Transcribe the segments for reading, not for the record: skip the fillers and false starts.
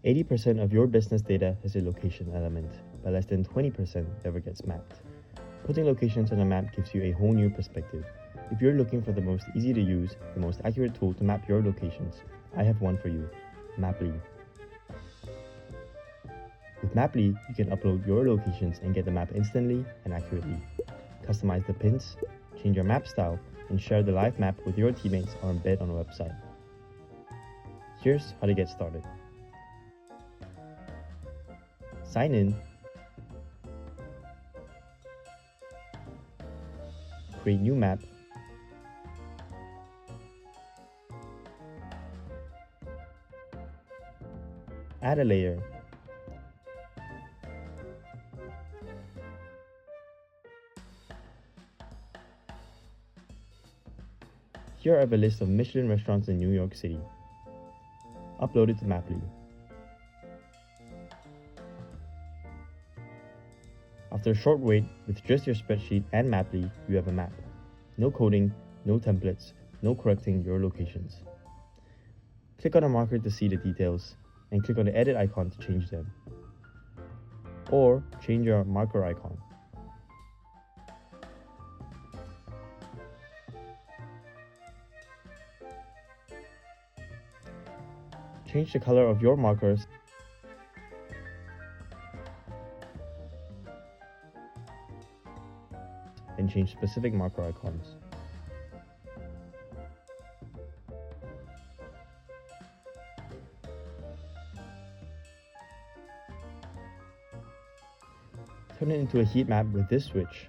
80% of your business data has a location element, but less than 20% ever gets mapped. Putting locations on a map gives you a whole new perspective. If you're looking for the most easy to use, the most accurate tool to map your locations, I have one for you, Maply. With Maply, you can upload your locations and get the map instantly and accurately. Customize the pins, change your map style, and share the live map with your teammates or embed on a website. Here's how to get started. Sign in, create new map, add a layer, here are the list of Michelin restaurants in New York City. Upload it to Maply. After a short wait, with just your spreadsheet and Maply, you have a map. No coding, no templates, no correcting your locations. Click on a marker to see the details, and click on the edit icon to change them. Or change your marker icon. Change the color of your markers and change specific marker icons. Turn it into a heat map with this switch.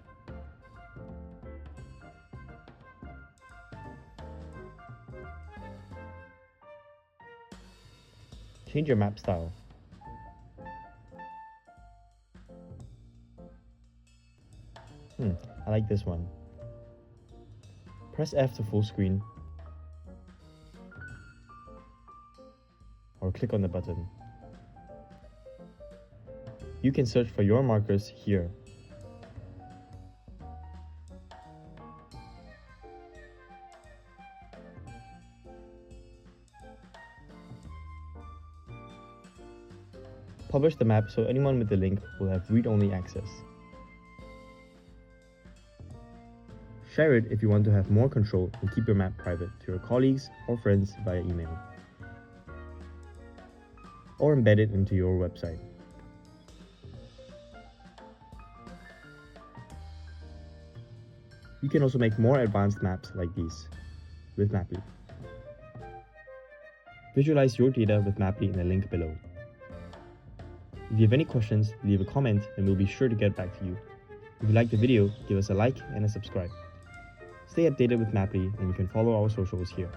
Change your map style. I like this one. Press F to full screen, or click on the button. You can search for your markers here. Publish the map so anyone with the link will have read-only access. Share it if you want to have more control and keep your map private to your colleagues or friends via email. Or embed it into your website. You can also make more advanced maps like these with Maply. Visualize your data with Maply in the link below. If you have any questions, leave a comment and we'll be sure to get back to you. If you liked the video, give us a like and a subscribe. Stay updated with Maply and you can follow our socials here.